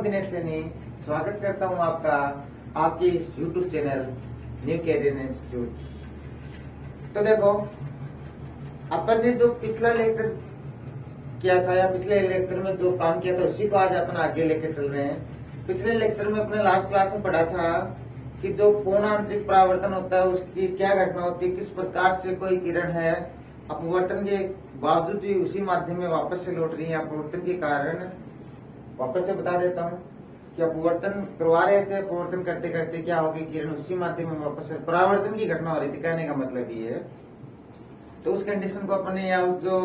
हूं दिनेश सैनी। स्वागत करता हूं आपका आपके इस YouTube channel new career institute. तो देखो, अपन ने जो पिछला लेक्चर किया था या पिछले लेक्चर में जो काम किया था उसी को आज अपन आगे लेके चल रहे हैं। पिछले लेक्चर में अपने लास्ट क्लास में पढ़ा था कि जो पूर्ण आंतरिक परावर्तन होता है उसकी क्या घटना होती है, किस प्रकार से कोई किरण है अपवर्तन के बावजूद भी उसी माध्यम में वापस से लौट रही है। अपवर्तन के कारण वापस से बता देता हूँ कि अपवर्तन करवा रहे थे, अपवर्तन करते करते क्या हो गई, किरण उसी माध्यम में वापस से परावर्तन की घटना हो रही थी। कहने का मतलब ये है, तो उस कंडीशन को अपन ने या उस जो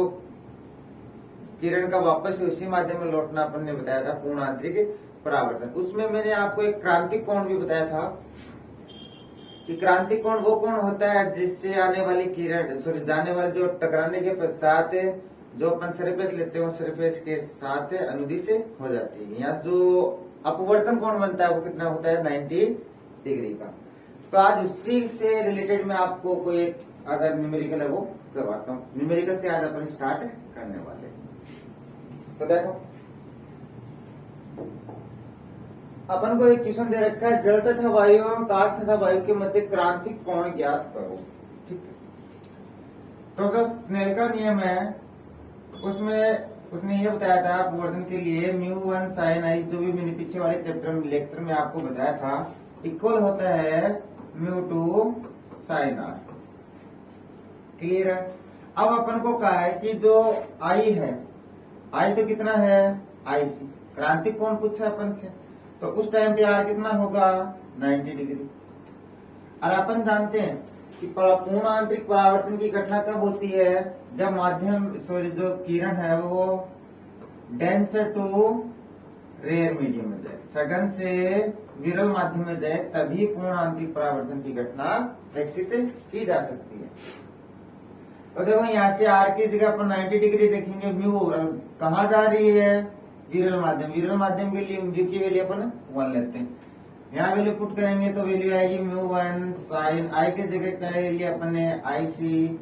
किरण का वापस से उसी माध्यम में लौटना अपन ने बताया था पूर्ण आंतरिक परावर्तन। उसमें मैंने आपको एक क्रांतिक कोण भी बताया था कि क्रांतिक कोण वो कोण होता है जिससे आने वाली किरण जाने वाले जो टकराने के पश्चात जो अपन सरफेस लेते हैं सरफेस के साथ अनुदिश हो जाती है। यहाँ जो अपवर्तन कोण बनता है वो कितना होता है, 90 डिग्री का। तो आज उसी से रिलेटेड मैं आपको कोई एक अगर न्यूमेरिकल है वो करवाता हूँ। न्यूमेरिकल से आज अपन स्टार्ट करने वाले। तो देखो, अपन को एक क्वेश्चन दे रखा है, जल तथा वायु एवं कांच तथा वायु के मध्य क्रांतिक कोण ज्ञात करो। ठीक है, तो जो स्नेल का नियम है उसमें उसने ये बताया था अपवर्तन के लिए μ1 sin i, जो भी मैंने पीछे वाले चैप्टर में लेक्चर में आपको बताया था, इक्वल होता है μ2 sin r। क्लियर है। अब अपन को कहा है कि जो i है, i तो कितना है, IC। क्रांतिक कोण पूछा अपन से, तो उस टाइम पे r कितना होगा, 90 डिग्री। और अपन जानते हैं कि पूर्ण आंतरिक परावर्तन की घटना कब होती है, जब माध्यम जो किरण है वो डेंसर टू रेयर मीडियम में जाए, सघन से विरल माध्यम में जाए, तभी पूर्ण आंतरिक परावर्तन की घटना विकसित की जा सकती है। तो देखो, यहाँ से आर की जगह अपन 90 डिग्री रखेंगे, म्यू कहाँ जा रही है, विरल माध्यम। विरल माध्यम के लिए म्यू की वैल्यू अपन 1 लेते हैं। यहाँ वैल्यू पुट करेंगे तो वैल्यू आएगी μ1 sin i की जगह क्या ले लिया अपन ने IC,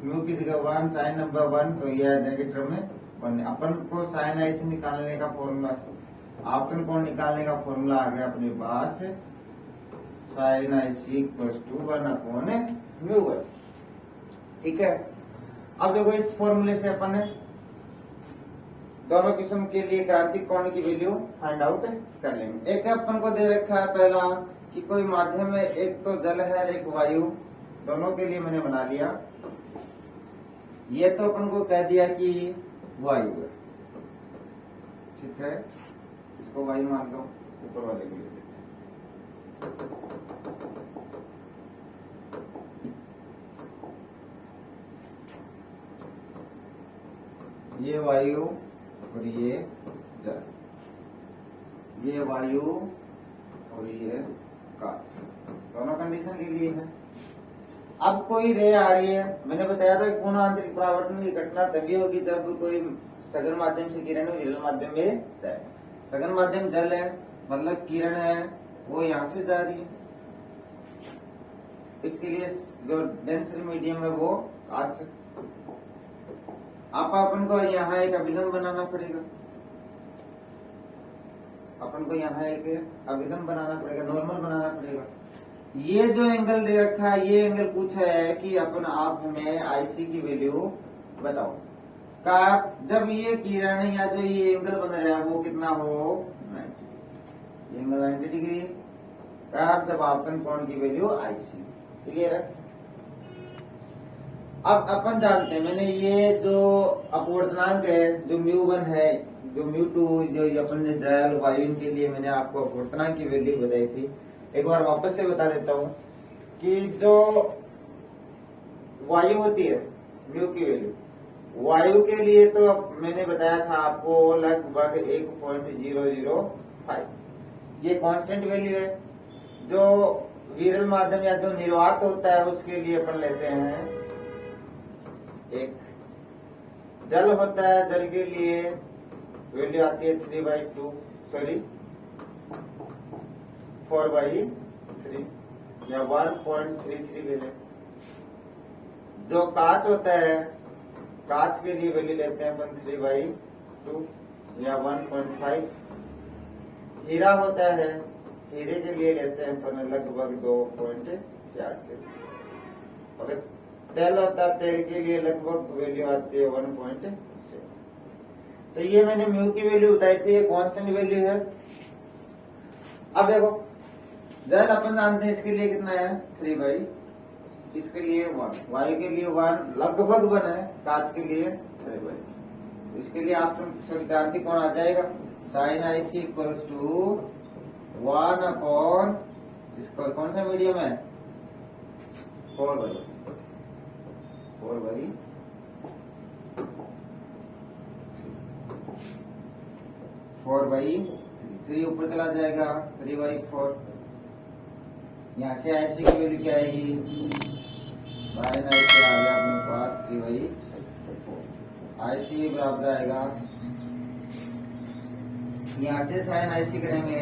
म्यू की जगह 1 sin नंबर 1, तो ये आ जाएगा टर्म में 1। अपन को sin i से निकालने का फॉर्मूला, आपन को निकालने का फॉर्मूला आ गया अपने पास sin IC = 1/μ1। ठीक है। अब देखो, इस फॉर्मूले से अपन दोनों किस्म के लिए क्रांतिक कोण की वैल्यू फाइंड आउट कर लेंगे। एक अपन को दे रखा है पहला कि कोई माध्यम में एक तो जल है और एक वायु, दोनों के लिए मैंने बना लिया। ये तो अपन को कह दिया कि वायु है, ठीक है, इसको वायु मान लो, ऊपर वाले के लिए ये वायु और ये जल, ये वायु और ये कांच, दोनों कंडीशन ले लिए है। अब कोई रे आ रही है, मैंने बताया था पूर्ण आंतरिक परावर्तन की घटना तभी होगी जब कोई सघन माध्यम से किरण विरल माध्यम में जाए। सघन माध्यम जल है, मतलब किरण है वो यहाँ से जा रही है, इसके लिए जो डेंसर मीडियम है वो कांच। आप अपन को यहाँ एक अभिलंब बनाना पड़ेगा, अपन को यहाँ एक अभिलंब बनाना पड़ेगा, नॉर्मल बनाना पड़ेगा। ये जो एंगल दे रखा है, ये एंगल पूछा है कि अपन आप हमें IC की वैल्यू बताओ का, जब ये किरण या जो ये एंगल बन रहा है वो कितना हो, 90। ये एंगल 90 डिग्री का, जब आपन कोण की वैल्यू IC। क्लियर है। अब अपन जानते हैं, मैंने ये जो अपवर्तनांक है, जो μ1 है, जो μ2, जो अपन ने जल वायु के लिए मैंने आपको अपवर्तनांक की वैल्यू बताई थी। एक बार वापस से बता देता हूँ कि जो वायु होती है म्यू की वैल्यू, वायु के लिए तो मैंने बताया था आपको लगभग 1.005, ये कांस्टेंट वैल्यू है। जो विरल माध्यम या जो निर्वात होता है उसके लिए अपन लेते हैं एक। जल होता है, जल के लिए वैल्यू आती है 3/2, सॉरी 4/3 या 1.33 ले लें। जो कांच होता है, कांच के लिए वैल्यू लेते हैं अपन 3/2 या 1.5। हीरा होता है, हीरे के लिए लेते हैं अपन लगभग 2.4। और तेल होता है, तेल के लिए लगभग वैल्यू आती है 1.7। तो ये मैंने म्यू की वैल्यू बताई थी, ये कांस्टेंट वैल्यू है। अब देखो जेड अपन जानते हैं इसके लिए कितना है 3/, इसके लिए 1, वायु के लिए 1, लगभग 1 है, कांच के लिए 3/। इसके लिए आप क्रांति कोण आ जाएगा sine IC equals to 1 upon, इसका कौन सा मीडियम है 4/, 4/3 ऊपर चला जाएगा 3/4। यहाँ से IC की वैल्यू क्या आएगी, साइन IC आ गया अपने पास 3/4। IC बराबर आएगा, यहाँ से साइन IC करेंगे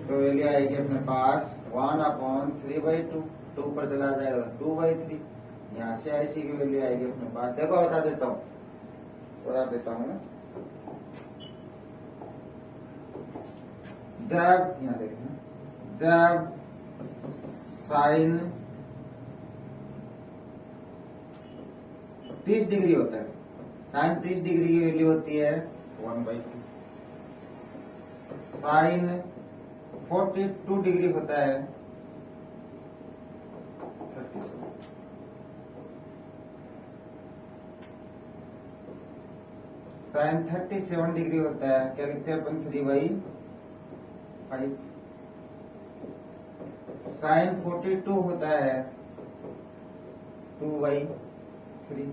तो वैल्यू आएगी अपने पास 1 अपॉन 3/2, 2 पर चला जाएगा 2/3। यहाँ से IC की वैल्यू आएगी अपने पास, देखो बता देता हूँ जब यहाँ देखें, जब साइन 30 डिग्री होता है, साइन 30 डिग्री की वैल्यू होती है 1/2। साइन 42 डिग्री होता है 37। साइन 37 डिग्री होता है, क्या लिखते हैं अपन 3/5। साइन 42 होता है 2/3।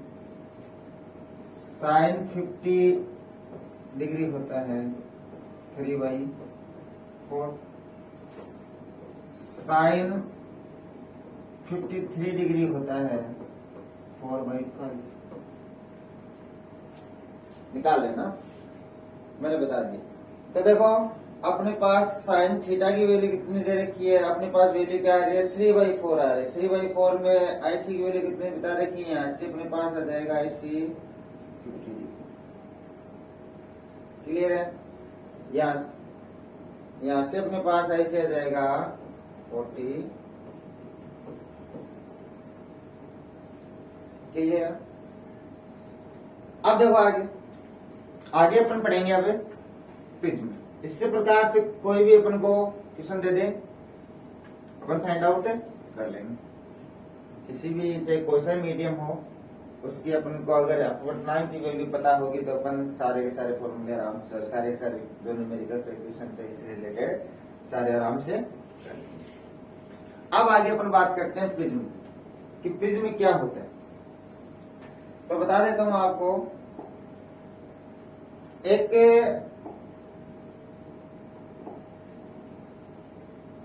साइन 50 डिग्री होता है 3/4। साइन 53 डिग्री होता है 4/5। निकाल लेना, मैंने बता दी। तो देखो अपने पास साइन थीटा की वैल्यू कितनी दे रखी है, अपने पास वैल्यू क्या आ रही है 3/4 आ रही है। 3/4 में IC की वैल्यू कितनी बता रखी है, यहाँ से अपने पास आ जाएगा IC 50 डिग्री। क्लियर है, यहाँ से अपने पास IC आ जाएगा 40। क्लियर है। अब देखो आगे अपन पढ़ेंगे अब प्रिज्म। इससे प्रकार से कोई भी अपन को क्वेश्चन दे दे, अपन फाइंड आउट कर लेंगे। किसी भी चाहे कोई सा मीडियम हो, उसकी अपन को अगर अपवर्तनांक की वैल्यू पता होगी तो अपन सारे के सारे फॉर्मूले आराम से, सारे जो न्यूमेरिकल इक्वेशन से इससे रिलेटेड सारे आराम से कर लेंगे। अब आगे अपन बात करते हैं प्रिज्म कि प्रिज्म क्या होता है। तो बता देता हूं आपको, एक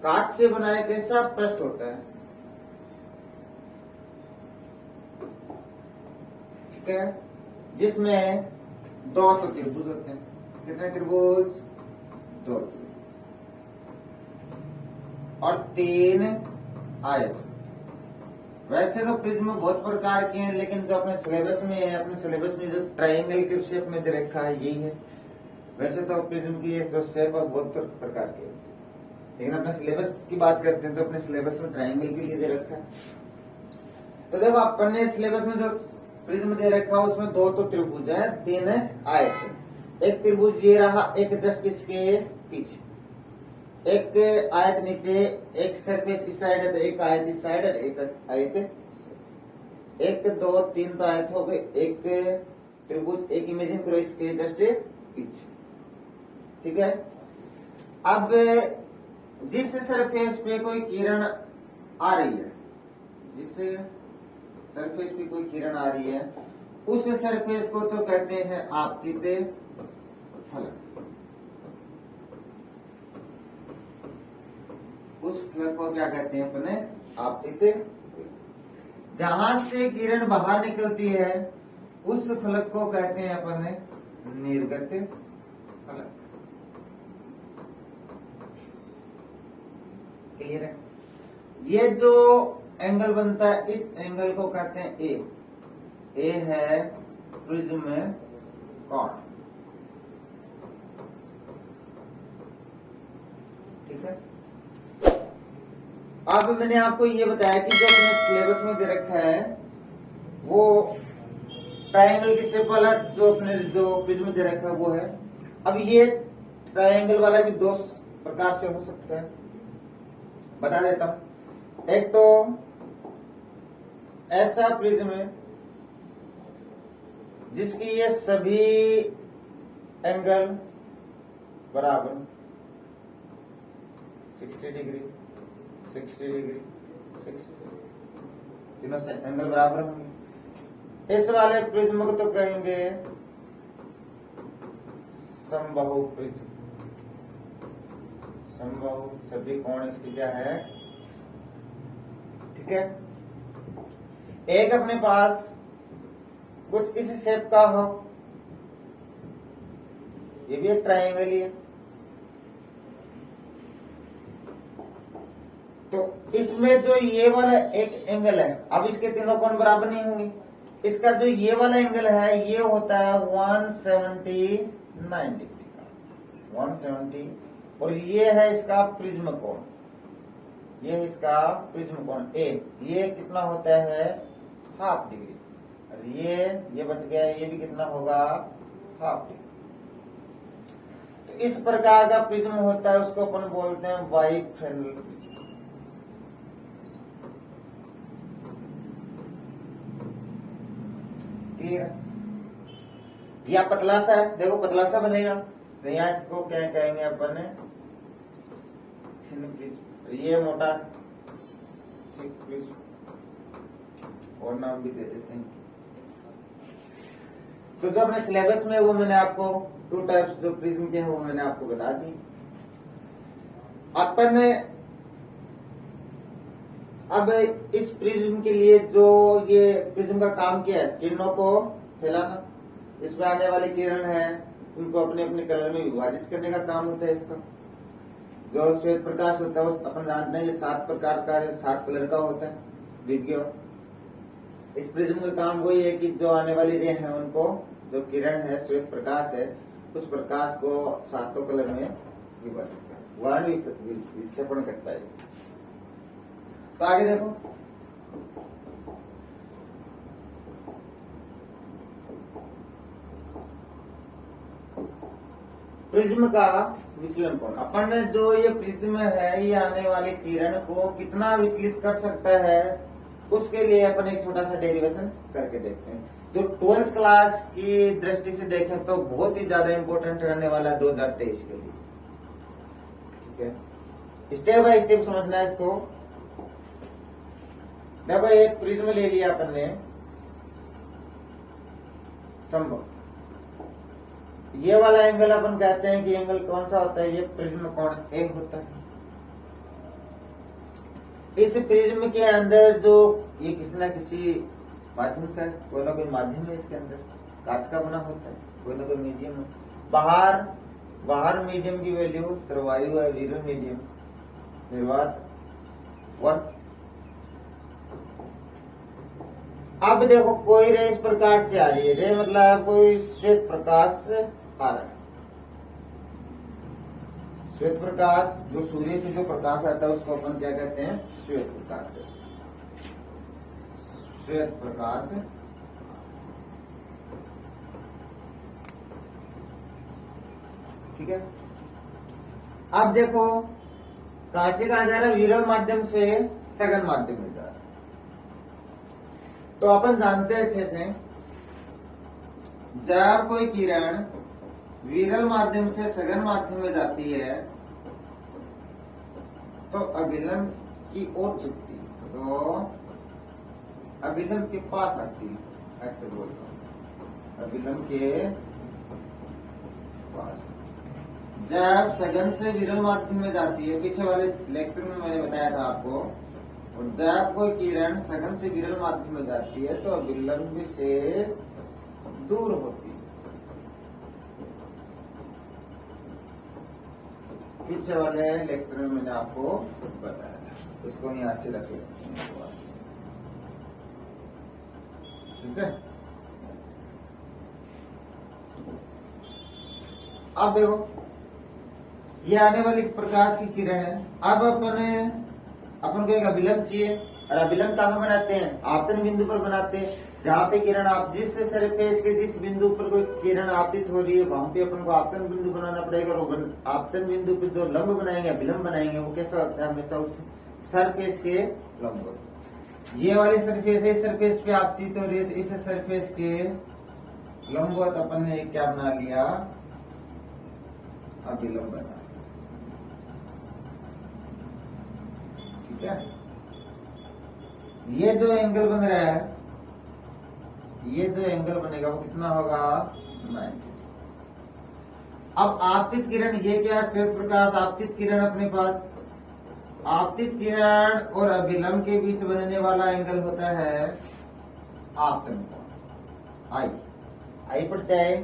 कांच से बना एक ऐसा पृष्ठ होता है, ठीक है, जिसमें 2 तो त्रिभुज होते हैं। कितने त्रिभुज, 2 त्रिभुज और 3 आयत। वैसे तो प्रिज्म बहुत प्रकार के हैं, लेकिन जो अपने सिलेबस में है, अपने सिलेबस में जो ट्रायंगल के शेप में दे रखा है यही है। वैसे तो प्रिज्म की जो शेप है बहुत प्रकार के, लेकिन अपने सिलेबस की बात करते हैं तो अपने सिलेबस में ट्रायंगल के लिए दे रखा है। तो देखो अपन ने सिलेबस में जो प्रिज्म दे रखा है उसमें 2 तो त्रिभुज है, 3 आयत है। एक त्रिभुज ये रहा, एक जस्ट इसके पीछे, एक आयत नीचे, एक सरफेस इस साइड है तो एक आयत इस साइड और एक आयत, 1 2 3 तो आयत हो गए, एक त्रिभुज, एक इमेजिन करो इसके जस्ट पीछे, ठीक है। अब जिस सरफेस पे कोई किरण आ रही है, जिस सरफेस पे कोई किरण आ रही है, उस सरफेस को तो कहते हैं आपतित फलक। उस फलक को क्या कहते हैं अपने, आपतित। जहां से किरण बाहर निकलती है उस फलक को कहते हैं अपने निर्गत फलक। क्लियर है। ये जो एंगल बनता है इस एंगल को कहते हैं ए है प्रिज्म कोण। ठीक है। अब मैंने आपको ये बताया कि जो अपने सिलेबस में दे रखा है वो ट्रायंगल की शेप वाला जो अपने जो प्रिज्म दे रखा है वो है। अब ये ट्रायंगल वाला भी दो प्रकार से हो सकता है, बता देता हूं। एक तो ऐसा प्रिज्म है जिसकी ये सभी एंगल बराबर 60 डिग्री 60 डिग्री 60 तीनों से एंगल बराबर होंगे। इस वाले प्रिज्म को तो कहेंगे समबाहु प्रिज्म। समबाहु सभी कोण इसकी क्या है, ठीक है। एक अपने पास कुछ इस शेप का हो, ये भी एक ट्रायंगल ही है। तो इसमें जो ये वाला एक एंगल है, अब इसके तीनों कोण बराबर नहीं होंगे। इसका जो ये वाला एंगल है ये होता है 179 डिग्री का, 170। और ये है इसका प्रिज्म कोण, ये है इसका प्रिज्म कोण ए। ये कितना होता है, हाफ डिग्री। और ये बच गया, ये भी कितना होगा, हाफ डिग्री। तो इस प्रकार का प्रिज्म होता है, उसको अपन बोलते हैं बाइफ्रेंडल प्रिज्म। क्लियर। या पतला सा है, देखो पतला सा बनेगा तो यहाँ इसको क्या कहेंगे अपन, थिन प्रिज्म। ये मोटा थिक प्रिज्म, और नाम भी दे देते हैं। तो जो अपने सिलेबस में वो मैंने आपको 2 टाइप्स जो प्रिज्म के हैं वो मैंने आपको बता दी। अपन अब इस प्रिज्म के लिए जो ये प्रिज्म का काम क्या है, किरणों को फैलाना। इसमें आने वाली किरण है उनको अपने अपने कलर में विभाजित करने का काम होता है इसका। जो श्वेत प्रकाश होता है उस अपन जानते हैं ये 7 प्रकार का 7 कलर का होता है दिव्य। इस प्रिज्म का काम वही है कि जो आने वाली रे है उनको, जो किरण है श्वेत प्रकाश है, उस प्रकाश को 7 कलर में विभाजित वर्ण विक्षेपण करता है। तो आगे देखो, प्रिज्म का विचलन कोण। अपन ने जो ये प्रिज्म है ये आने वाले किरण को कितना विचलित कर सकता है उसके लिए अपन एक छोटा सा डेरिवेशन करके देखते हैं, जो 12th क्लास की दृष्टि से देखें तो बहुत ही ज्यादा इंपॉर्टेंट रहने वाला है 2023 के लिए। ठीक है, स्टेप बाय स्टेप समझना है इसको। देखो एक प्रिज्म ले लिया अपन ने संभव, ये वाला एंगल अपन कहते हैं कि एंगल कौन सा होता है, ये प्रिज्म कोण ए होता है। इस प्रिज्म के अंदर जो ये किसी न किसी माध्यम का कोई ना कोई माध्यम है, इसके अंदर कांच का बना होता है, कोई ना कोई मीडियम। बाहर मीडियम की वैल्यू सर्वायु है, विरल मीडियम निर्वात 1। अब देखो कोई रे इस प्रकार से आ रही है, रे मतलब कोई श्वेत प्रकाश आ रहा है। श्वेत प्रकाश जो सूर्य से जो प्रकाश आता है उसको अपन क्या कहते हैं, श्वेत प्रकाश कहते हैं। श्वेत प्रकाश ठीक है। अब देखो कहां से कहा जा रहा है, विरल माध्यम से सघन माध्यम में जा रहा है। तो अपन जानते हैं अच्छे से, जब कोई किरण विरल माध्यम से सघन माध्यम में जाती है तो अभिलंब की ओर झुकती है, तो अभिलंब के पास आती है, ऐसे बोलता हूं, अभिलंब के पास। जब सघन से विरल माध्यम में जाती है, पीछे वाले लेक्चर में मैंने बताया था आपको, और जब कोई किरण सघन से विरल माध्यम में जाती है तो अभिलंब से दूर होती है। पीछे वाले लेक्चर में मैंने आपको बताया था, इसको यहां से रखे, ठीक है। अब देखो ये आने वाली प्रकाश की किरण है। अब अपन को एक अभिलंब चाहिए, और अभिलंब कहाँ बनाते हैं? आपतन बिंदु पर बनाते हैं। जहाँ पे किरण आप जिस सरफेस के जिस बिंदु पर कोई किरण आपतित हो रही है वहां पे अपन को आपतन बिंदु बनाना पड़ेगा। और आपतन बिंदु पे जो लंब बनाएंगे, अभिलंब बनाएंगे, वो कैसा होता है? हमेशा उस सरफेस के लंब होता है। ये वाली सरफेस है, इस सरफेस पे आपतित हो रही है, तो इस सरफेस के लंबवत अपन ने क्या बना लिया? अभिलंब बना। ठीक है, ये जो एंगल बन रहा है, ये जो एंगल बनेगा वो कितना होगा? 90। अब आपतित किरण, ये क्या? श्वेत प्रकाश आपतित किरण अपने पास। आपतित किरण और अभिलंब के बीच बनने वाला एंगल होता है आपतन कोण, आई पड़ता है।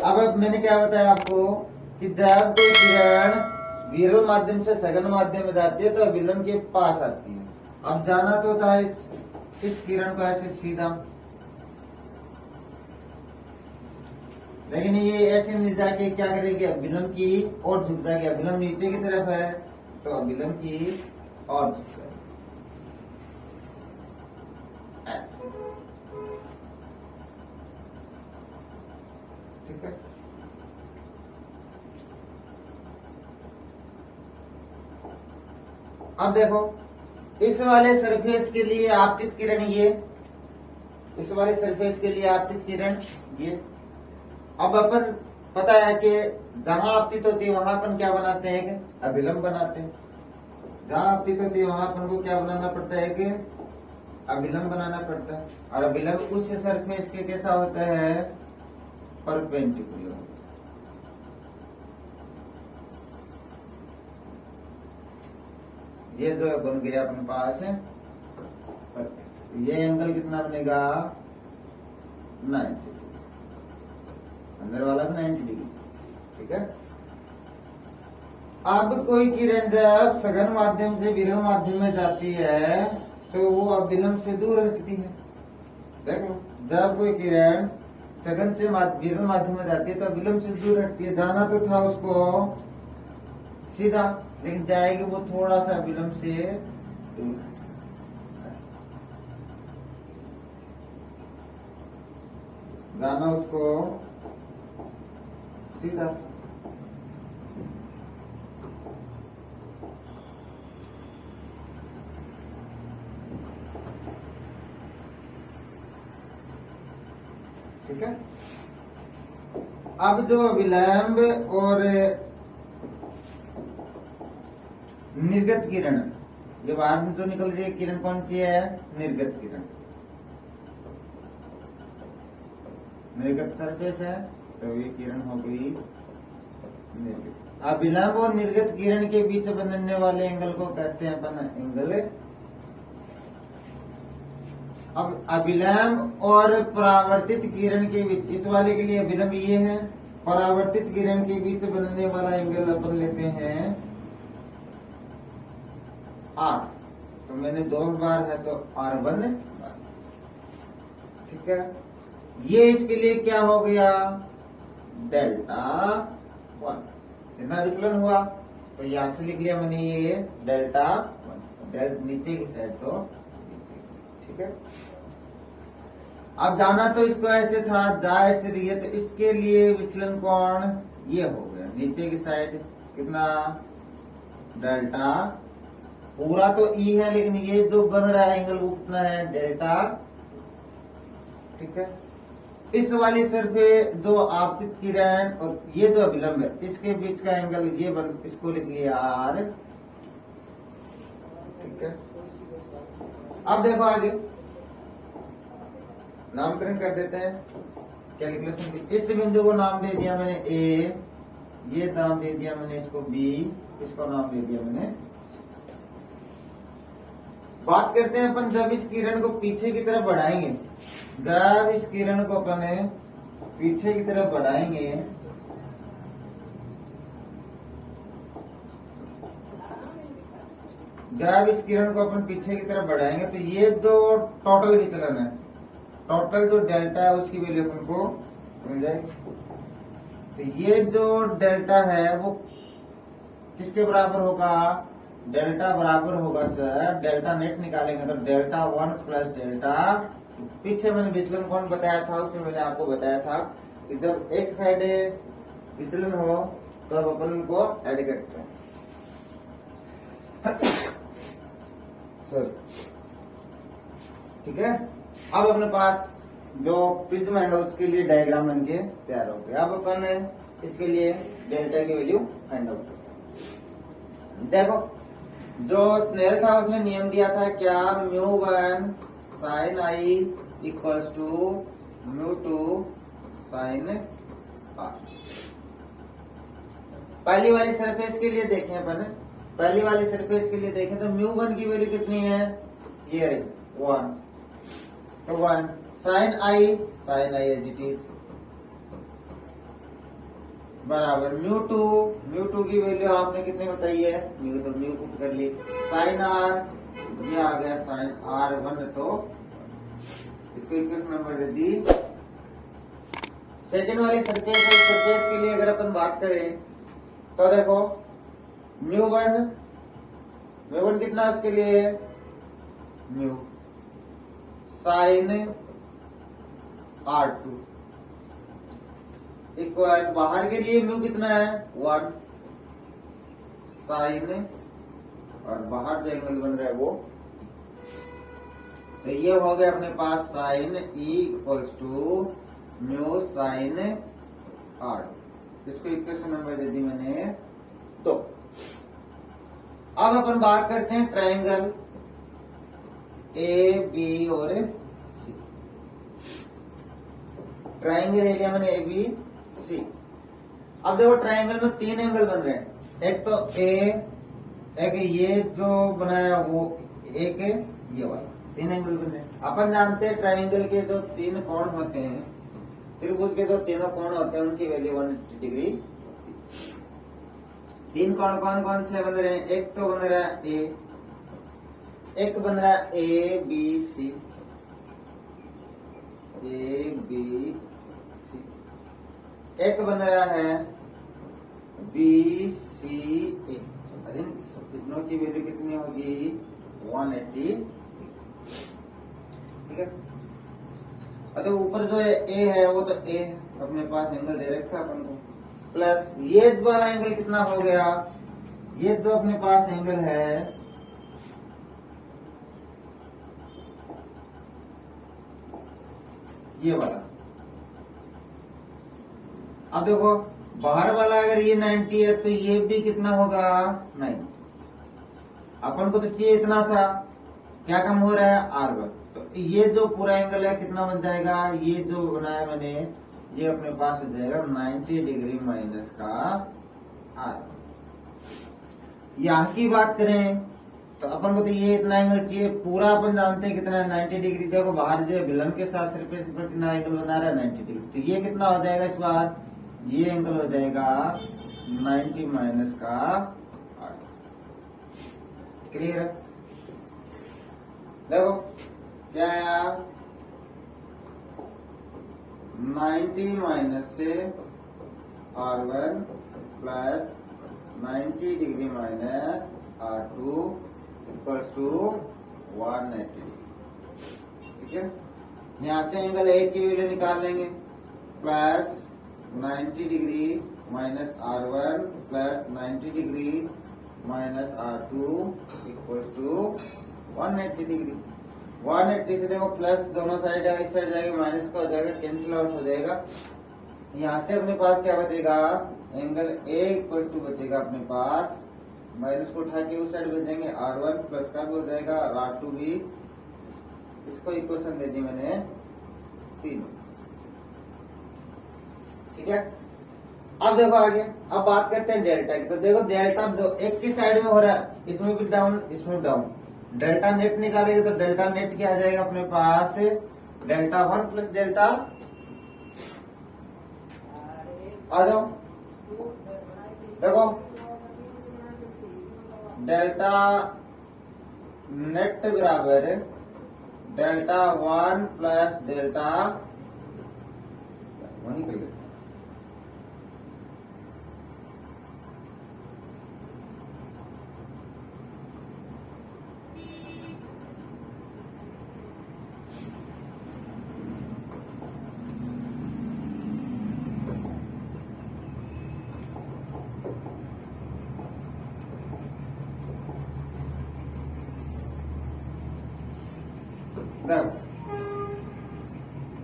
अब मैंने क्या बताया आपको कि जब कोई किरण विरल माध्यम से सघन माध्यम में जाती है तो अभिलंब के पास आती है। अब जाना तो था इस किरण को ऐसे सीधा, लेकिन ये ऐसे नहीं जाके क्या करेगी? अभिलंब की और झुक जाएगी। अभिलंब नीचे की तरफ है तो अभिलंब की और झुक जाएगी, ऐसे। ठीक है, अब देखो इस वाले सरफेस के लिए आपतित किरण ये, इस वाले सरफेस के लिए आपतित किरण ये। अब अपन पता है कि जहां आपतित होती है वहां अपन क्या बनाते हैं? कि अभिलंब बनाते हैं। जहां आपतित होती है वहां अपन को क्या बनाना पड़ता है? कि अभिलंब बनाना पड़ता है। और अभिलंब उस सरफेस के कैसा होता है? परपेंडिकुलर। ये जो बन गया अपने पास है, ये एंगल कितना बनेगा? 90, अंदर वाला भी 90 डिग्री। ठीक है, अब कोई किरण जब सघन माध्यम से विरल माध्यम में जाती है तो वो अभिलंब से दूर हटती है। देख लो, जब कोई किरण सघन से विरल माध्यम में जाती है तो अभिलंब से दूर हटती है। जाना तो था उसको सीधा, लेकिन जाएगी वो थोड़ा सा अभिलंब से दूर। जाना उसको सीधा। ठीक है, अब जो विलंब और निर्गत किरण, ये बाहर में जो निकल रही है किरण कौन सी है? निर्गत किरण। निर्गत सरफेस है तो ये किरण हो गई निर्गत। अब विलंब और निर्गत किरण के बीच बनने वाले एंगल को कहते हैं अपन एंगल। अब अभिलंब और परावर्तित किरण के बीच, इस वाले के लिए अभिलंब ये है, परावर्तित किरण के बीच बनने वाला एंगल अपन लेते हैं R। तो मैंने 2 बार है तो R1। ठीक है, ये इसके लिए क्या हो गया? डेल्टा 1। इतना विचलन हुआ तो यहां से लिख लिया मैंने ये डेल्टा 1। नीचे की साइड तो नीचे की साइड। ठीक है, अब जाना तो इसको ऐसे था, जा ऐसे रही है, तो इसके लिए विचलन कोण ये हो गया नीचे की साइड कितना? डेल्टा। पूरा तो ई है लेकिन ये जो बन रहा है एंगल वो कितना है? डेल्टा। ठीक है, इस वाली सरफेस जो आपतित किरण और ये जो अभिलंब है इसके बीच का एंगल ये इसको लिख लिया R। ठीक है, अब देखो आगे नामकरण कर देते हैं कैलकुलेशन। इस बिंदु को नाम दे दिया मैंने A, ये नाम दे दिया मैंने इसको B, इसको नाम दे दिया मैंने। बात करते हैं अपन जब इस किरण को पीछे की तरफ बढ़ाएंगे, जब इस किरण को अपन पीछे की तरफ बढ़ाएंगे जब इस किरण को अपन पीछे की तरफ बढ़ाएंगे तो ये जो टोटल विचलन है, टोटल जो डेल्टा है उसकी वैल्यू अपन को मिल जाएगी। तो ये जो डेल्टा है वो किसके बराबर होगा? डेल्टा बराबर होगा सर, डेल्टा नेट निकालेंगे तो डेल्टा 1 प्लस डेल्टा, पीछे मैंने विचलन कोण बताया था, उसमें मैंने आपको बताया था कि जब एक साइड विचलन हो तो अब अपन उनको ऐड करते हैं। सॉरी, ठीक है। अब अपने पास जो प्रिज्म है उसके लिए डायग्राम बन के तैयार हो गया। अब अपन इसके लिए डेल्टा की वैल्यू फाइंड आउट करते हैं। देखो, जो स्नेल था उसने नियम दिया था क्या? μ1 sin i equals to μ2 sin r। पहली वाली सरफेस के लिए देखें अपन, पहली वाली सरफेस के लिए देखें तो μ1 की वैल्यू कितनी है? ये रही 1, तो 1 sin i as it is बराबर μ2 की वैल्यू आपने कितनी बताई है? म्यू, तो म्यू पुट कर ली। sin r, ये आ गया sin r1, तो इसको इक्वेशन नंबर दे दी। सेकेंड वाली सरफेस के लिए अगर अपन बात करें तो देखो μ1 कितना उसके लिए? म्यू sin r2 इक्वल, बाहर के लिए म्यू कितना है? 1 साइन, और बाहर जो एंगल बन रहा है वो, तो ये हो गया अपने पास sine e equals to mu sine r. इसको इक्वेशन नंबर दे दी मैंने। तो अब अपन बात करते हैं ट्रायंगल ए बी और सी। ट्रायंगल एरिया मैंने ए बी सी। अब देखो ट्रायंगल में 3 एंगल बन रहे हैं, एक तो एक ये जो बनाया वो, एक ये वाला, 3 एंगल बन रहे हैं। अपन जानते हैं ट्रायंगल के जो 3 कोण होते हैं, त्रिभुज के जो तीनों कोण होते हैं उनकी वैल्यू 180 डिग्री। 3 कोण कौन कौन से बन रहे हैं? एक तो बन रहा है ए, एक बन रहा है A B C, A B C, एक बन रहा है बी सी ए। इन तीनों की वैल्यू कितनी होगी? 180, ठीक है। अरे ऊपर जो ए है वो तो ए अपने पास एंगल दे रखा है अपन को, प्लस ये वाला एंगल कितना हो गया? ये जो अपने पास एंगल है ये वाला। अब देखो बाहर वाला अगर ये 90 है तो ये भी कितना होगा? 9। अपन को तो चाहिए इतना सा, क्या कम हो रहा है? R1। तो ये जो पूरा एंगल है कितना बन जाएगा? ये जो बनाया मैंने ये अपने पास हो जाएगा 90 डिग्री माइनस का R1। यहाँ की बात करें तो अपन को तो ये इतना एंगल चाहिए, पूरा अपन जानते हैं कितना है? 90 डिग्री। देखो बाहर जो विलंब के साथ सरफेस पर कितना एंगल बना रहा है? 90 डिग्री। तो ये कितना हो जाएगा इस बार? ये एंगल हो जाएगा 90 माइनस का 8। क्लियर है? देखो क्या आया? 90 माइनस से R1 plus 90 degree minus R2 equals to 180 degree. ठीक है, यहां से एंगल ए की वैल्यू निकाल लेंगे, plus 90 degree minus R1 plus 90 degree minus R2 equals to 180 degree. 180 से देखो प्लस दोनों साइड है, इस साइड जाएगा माइनस का हो जाएगा, कैंसिल आउट हो जाएगा। यहाँ से अपने पास क्या बचेगा? एंगल ए इक्वल्स टू बचेगा अपने पास, माइनस को उठा के उस साइड भेजेंगे, R1 प्लस का भी हो जाएगा और R2 भी। इसको इक्वेशन दे दी मैंने 3। ठीक है, अब देखो आगे, अब बात करते हैं डेल्टा की। तो देखो डेल्टा दो एक की साइड में हो रहा है, इसमें भी डाउन इसमें डाउन। डेल्टा नेट निकालेंगे तो डेल्टा नेट क्या आ जाएगा अपने पास? डेल्टा 1 प्लस डेल्टा, आ जाओ देखो डेल्टा नेट बराबर डेल्टा 1 प्लस डेल्टा, वही कर लेते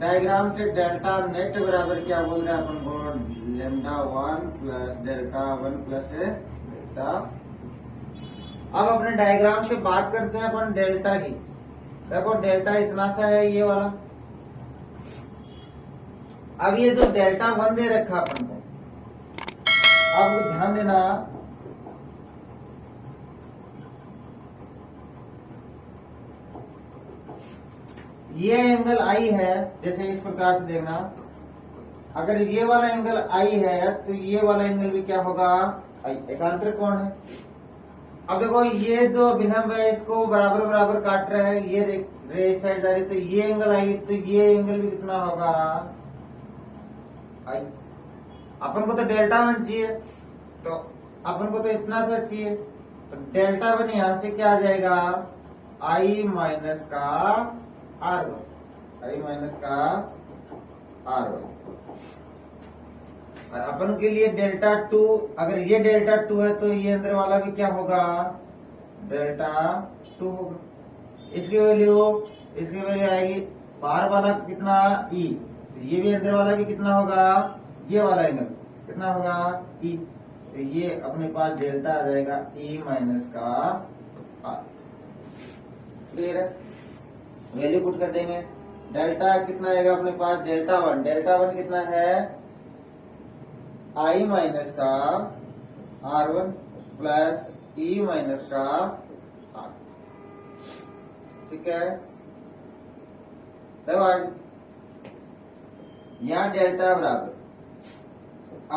डायग्राम से डेल्टा नेट बराबर क्या बोल रहे हैं अपन को, lambda 1 plus delta 1 plus delta. अब अपने डायग्राम से बात करते हैं अपन डेल्टा की। देखो डेल्टा इतना सा है ये वाला। अब ये जो डेल्टा 1 दे रखा अपन को, अब ध्यान देना, ये एंगल आई है, जैसे इस प्रकार से देखना, अगर ये वाला एंगल आई है तो ये वाला एंगल भी क्या होगा, आई। एकांतर कोण है। अब देखो ये जो अभिलंब है इसको बराबर बराबर काट रहा है, ये रे इस साइड जा रही, तो ये एंगल आई तो ये एंगल भी कितना होगा, आई। अपन को तो डेल्टा 1 चाहिए, तो अपन को तो इतना सा चाहिए, तो डेल्टा 1 यहां से क्या आ जाएगा, आई माइनस का R1, आई माइनस का R1। और अपन के लिए डेल्टा 2, अगर ये डेल्टा 2 है तो ये अंदर वाला भी क्या होगा, डेल्टा 2 होगा। इसकी वैल्यू आएगी, बाहर वाला कितना E, तो ये भी अंदर वाला भी कितना होगा, ये वाला एंगल कितना होगा E, तो ये अपने पास डेल्टा आ जाएगा E माइनस का R। क्लियर है। वैल्यू पुट कर देंगे, डेल्टा कितना आएगा अपने पास, डेल्टा 1 कितना है, आई माइनस का R1 प्लस ई माइनस का R। ठीक है। देखो यहाँ डेल्टा बराबर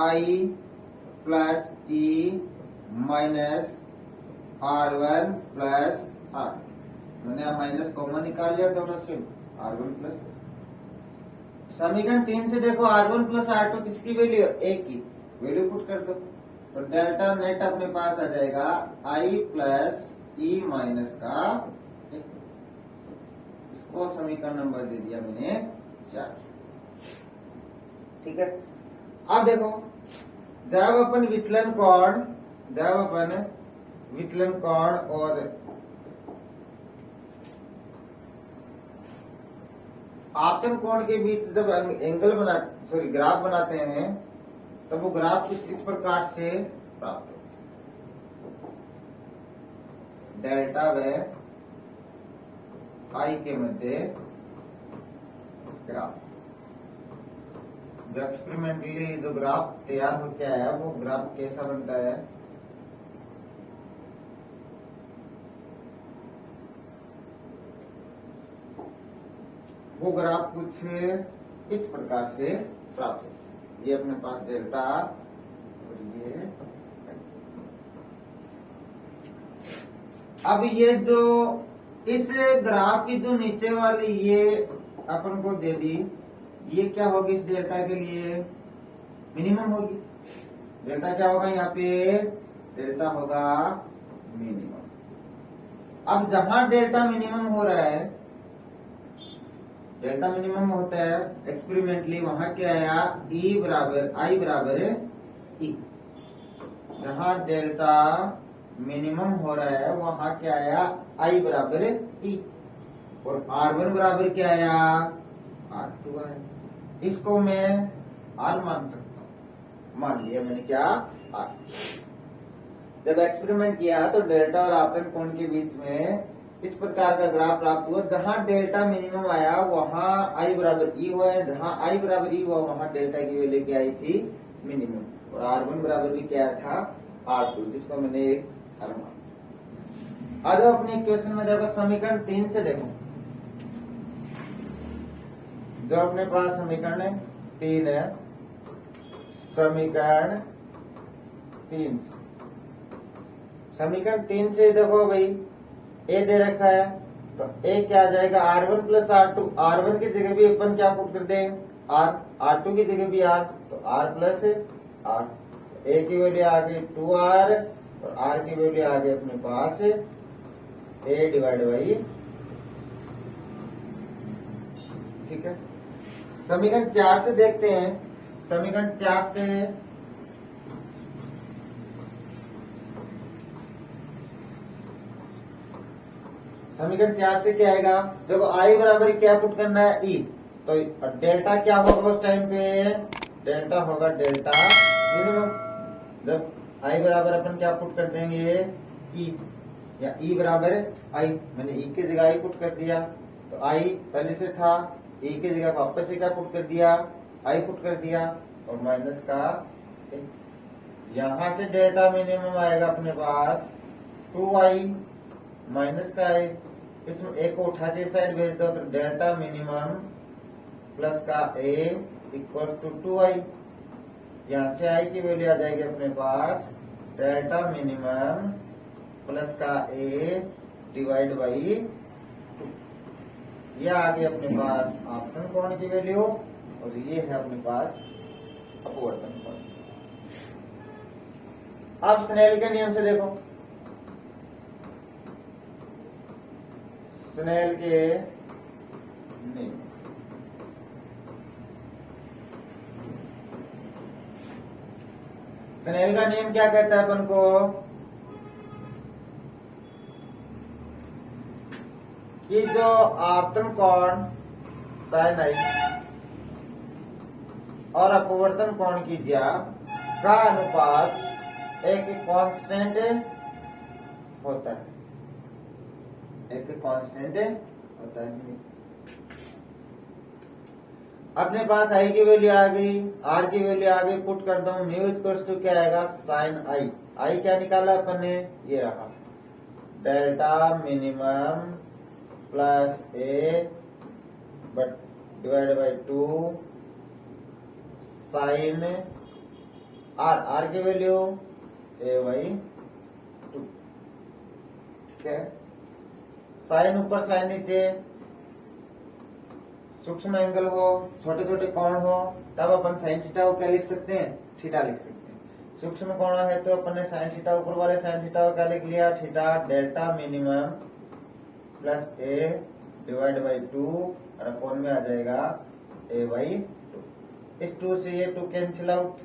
आई plus E minus R1 plus R। मैंने यहाँ माइनस कॉमन निकाल लिया दोनों से, R1 प्लस। समीकरण 3 से देखो R1 प्लस R2 किसकी वैल्यू, एक की वैल्यू पुट कर दो, तो डेल्टा नेट अपने पास आ जाएगा I प्लस ई माइनस का 1। इसको समीकरण नंबर दे दिया मैंने 4। ठीक है। अब देखो जब अपन विचलन कोण और आपतन कोण के बीच जब ग्राफ बनाते हैं तब वो ग्राफ कुछ इस प्रकार से प्राप्त हो, डेल्टा व आई के मध्य ग्राफ। जो एक्सपेरिमेंटली जो ग्राफ तैयार हो क्या है, वो ग्राफ कैसा बनता है, वो ग्राफ कुछ इस प्रकार से प्राप्त हो। ये अपने पास डेल्टा और ये, अब ये जो इस ग्राफ की जो नीचे वाली ये अपन को दे दी, ये क्या होगी इस डेल्टा के लिए, मिनिमम होगी। डेल्टा क्या होगा यहाँ पे, डेल्टा होगा मिनिमम। अब जहां डेल्टा मिनिमम हो रहा है, डेल्टा मिनिमम होता है एक्सपेरिमेंटली, वहां क्या आया, आई बराबर E। जहां डेल्टा मिनिमम हो रहा है वहां क्या आया, आई बराबर E। और R1 बराबर क्या आया, R2 आया। इसको मैं R मान सकता हूं, मान लिया मैंने क्या, R। जब एक्सपेरिमेंट किया तो डेल्टा और आपतन कोण के बीच में इस प्रकार का ग्राफ प्राप्त हुआ, जहां डेल्टा मिनिमम आया वहां आई बराबर ई हुआ है, जहां आई बराबर ई हुआ वहां डेल्टा की वैल्यू क्या आई थी, मिनिमम, और R1 बराबर भी क्या था, R2, जिसको मैंने एक R माना। आ जाओ अपने इक्वेशन में देखो, समीकरण 3 से देखो, जो अपने पास समीकरण 3 है, समीकरण 3 से देखो भाई, ए दे रखा है, तो ए क्या आ जाएगा, R1 प्लस R2। R1 की जगह भी अपन क्या पुट कर देंगे, R, R2 की जगह भी R, तो R प्लस R। ए की वैल्यू आ गई 2R और R की वैल्यू आ गई अपने पास A डिवाइड बाई। ठीक है। समीकरण 4 से देखते हैं, समीकरण 4 से क्या आएगा, देखो आई बराबर क्या पुट करना है, ई। तो डेल्टा क्या होगा उस टाइम पे, डेल्टा होगा डेल्टा मिनिमम। जब आई बराबर अपन क्या पुट कर देंगे, ई, या ई बराबर आई, मैंने ई की जगह आई पुट कर दिया, तो आई पहले से था, ई की जगह वापस से क्या पुट कर दिया, आई पुट कर दिया, और माइनस का यहां से डेल्टा मिनिमम आएगा अपने पास 2i माइनस का आई, इसमें ए को उठा के साइड भेज दो, तो डेल्टा मिनिमम प्लस का ए इक्वल टू 2i। यहां से आई की वैल्यू आ जाएगी अपने पास डेल्टा मिनिमम प्लस का ए डिवाइड बाई 2। यह आ गई अपने पास आपतन कोण की वैल्यू, और ये है अपने पास अपवर्तन कोण। अब स्नेल के नियम से देखो, स्नेल के नियम, स्नेल का नियम क्या कहता है अपन को, कि जो आपतन कोण साइन आई और अपवर्तन कोण की ज्या का अनुपात एक कांस्टेंट होता है, एक कांस्टेंट होता है। अपने पास आई की वैल्यू आ गई, आर की वैल्यू आ गई, पुट कर दो, म्यू इक्वल्स टू क्या आएगा साइन आई। आई क्या निकाला अपन ने, ये रहा delta minimum plus A but divide by 2 sine r, r की वैल्यू ए बाई 2, ठीक है। साइन ऊपर साइन नीचे, सूक्ष्म एंगल हो, छोटे छोटे कोण हो, तब अपन साइन थीटा को क्या लिख सकते हैं, थीटा लिख सकते हैं। सूक्ष्म कोण है तो अपन ने साइन थीटा, ऊपर वाले साइन थीटा को क्या लिख लिया, theta delta minimum plus A divide by 2, और अपन में आ जाएगा ए बाई 2। इस 2 से ये 2 कैंसिल आउट,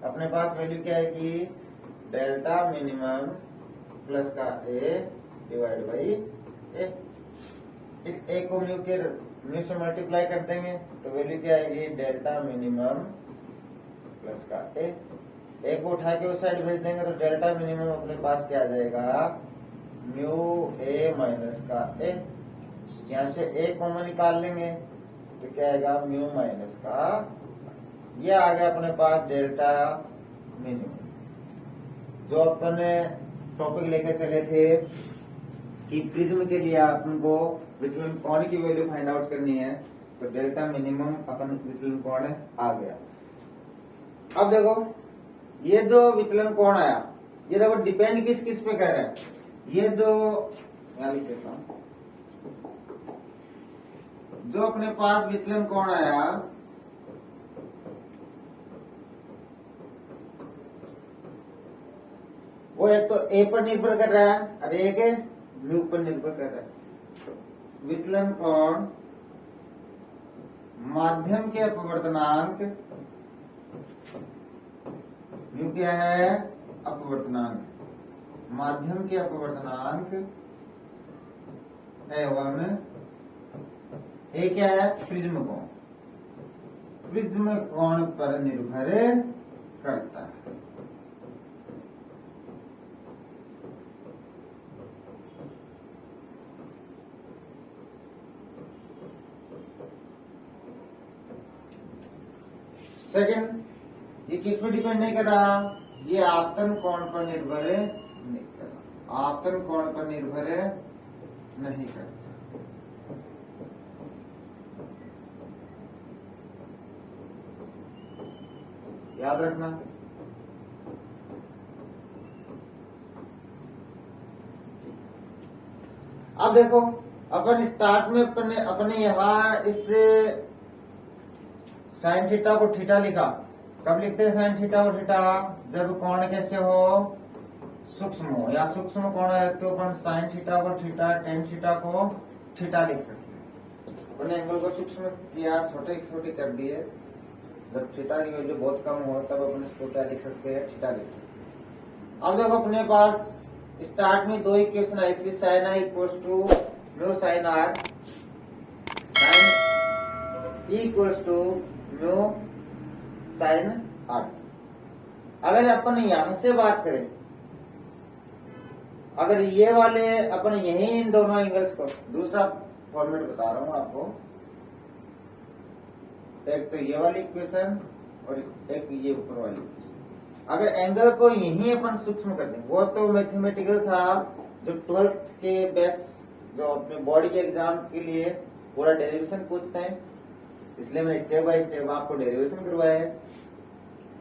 अपने पास वैल्यू क्या आएगी, डेल्टा मिनिमम प्लस का ए डिवाइड बाई ए। इस ए को म्यू से मल्टीप्लाई कर देंगे तो वैल्यू क्या आएगी, डेल्टा मिनिमम प्लस का ए को उठा के उस साइड भेज देंगे तो डेल्टा मिनिमम अपने पास क्या आ जाएगा, म्यू ए माइनस का ए। यहां से ए कॉमन निकाल लेंगे तो क्या आएगा, म्यू माइनस का, ये आ गया अपने पास डेल्टा मिनिमम। जो अपन टॉपिक लेके चले थे कि प्रिज्म के लिए अपन को विचलन कोण की वैल्यू फाइंड आउट करनी है, तो डेल्टा मिनिमम अपन विचलन कोण आ गया। अब देखो ये जो विचलन कोण आया, ये देखो डिपेंड किस किस पे कर रहा है, ये जो यहां लिख देता हूं, जो अपने पास विचलन कोण आया वो एक तो ए पर निर्भर कर रहा है और एक है म्यू पर निर्भर कर रहा है। विचलन कोण माध्यम के अपवर्तनांक, म्यू क्या है, अपवर्तनांक, माध्यम के अपवर्तनांक एवं ए क्या है, प्रिज्म कोण, प्रिज्म कोण पर निर्भर करता है। सेकंड, ये किस पे डिपेंड नहीं कर रहा, ये आपतन कोण पर निर्भर नहीं कर रहा, आपतन कोण पर निर्भर नहीं करता। याद रखना। अब देखो अपन स्टार्ट में अपने यहां इस साइन थीटा को थीटा लिखा। कब लिखते हैं साइन थीटा को थीटा, जब कोण कैसे हो, सूक्ष्म हो, या सूक्ष्म कोण है तो अपन साइन थीटा को थीटा, टेन थीटा को थीटा लिख सकते हैं। अपने एंगल को सूक्ष्म किया, छोटे छोटे कर दिए, जब थीटा की वैल्यू बहुत कम हो तब अपन इसको क्या लिख सकते हैं, थीटा लिख सकते हैं। अब देखो अपने पास स्टार्ट में दो इक्वेशन आई थी, sine i equals to mu sine r, equals to mu sine r. अगर अपन यहां से बात करें, अगर ये वाले अपन यही इन दोनों एंगल्स को, दूसरा फॉर्मेट बता रहा हूं आपको, एक तो ये वाली इक्वेशन और एक ये ऊपर वाली इक्वेशन। अगर एंगल को यही अपन सूक्ष्म कर दें, वो तो मैथमेटिकल था जो 12th के बेस जो अपने बॉडी के एग्जाम के लिए पूरा डेरिवेशन पूछते हैं, इसलिए मैंने स्टेप बाय स्टेप आपको डेरिवेशन करवाया है।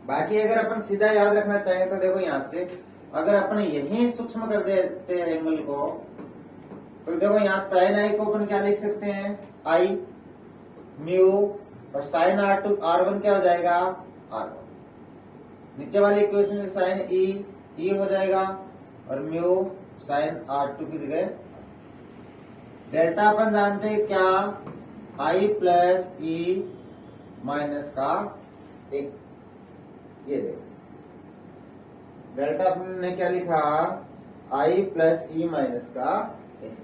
बाकी अगर अपन सीधा याद रखना चाहें तो देखो यहां से अगर अपन यही सूक्ष्म कर देते हैं एंगल को, तो देखो यहाँ साइन आई को अपन क्या लिख सकते हैं, आई म्यू, और साइन R1 क्या हो जाएगा, R1। नीचे वाली इक्वेशन से साइन ई हो जाएगा और म्यू साइन R2 की जगह। डेल्टा अपन जानते हैं क्या, आई प्लस ई माइनस का एक, ये देखो डेल्टा अपन ने क्या लिखा, आई प्लस ई माइनस का एक।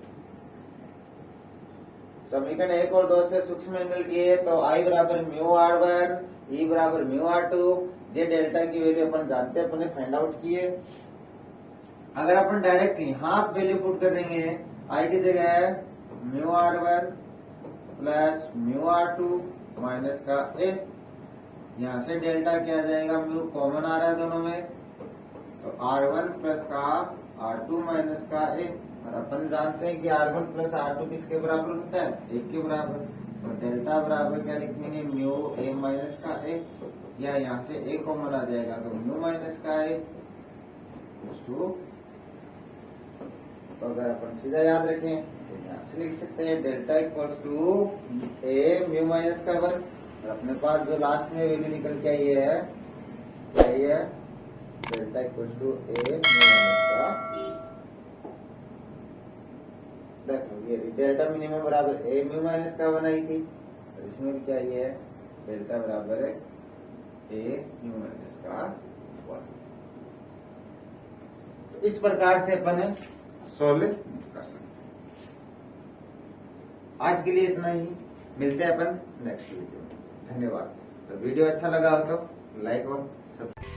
समीकरण 1 और 2 से सूक्ष्म एंगल किए तो आई बराबर म्यू R1, ई बराबर म्यू R2। ये डेल्टा की वैल्यू अपन जानते हैं, अपन ने फाइंड आउट किए। अगर अपन डायरेक्ट यहां वैल्यू पुट कर देंगे, आई की जगह mu R1 plus mu R2 minus का ए, यहां से डेल्टा क्या आ जाएगा, म्यू कॉमन आ रहा है दोनों में, तो R1 प्लस का R2 माइनस का ए। और अपन जानते हैं कि R1 प्लस R2 किसके बराबर होता है, 1 के बराबर। तो डेल्टा बराबर क्या लिखेंगे, म्यू ए माइनस का ए, या यहाँ से ए कॉमन आ जाएगा तो म्यू माइनस का ए। तो अगर अपन सीधा याद रखें तो यहाँ से लिख सकते हैं delta equals to A mu minus का वर्ग, और अपने पास जो लास्ट में वैल्यू निकल के आई है क्या है, delta equals to A mu minus का। देखो ये डेल्टा मिनिमम बराबर ए म्यू माइनस का बनाई थी, और इसमें भी क्या ये है, डेल्टा बराबर है ए म्यू माइनस का 1। तो इस प्रकार से अपन सोल्व कर सकते। आज के लिए इतना ही, मिलते हैं अपन नेक्स्ट वीडियो में। धन्यवाद। तो वीडियो अच्छा लगा हो तो लाइक और सब्सक्राइब।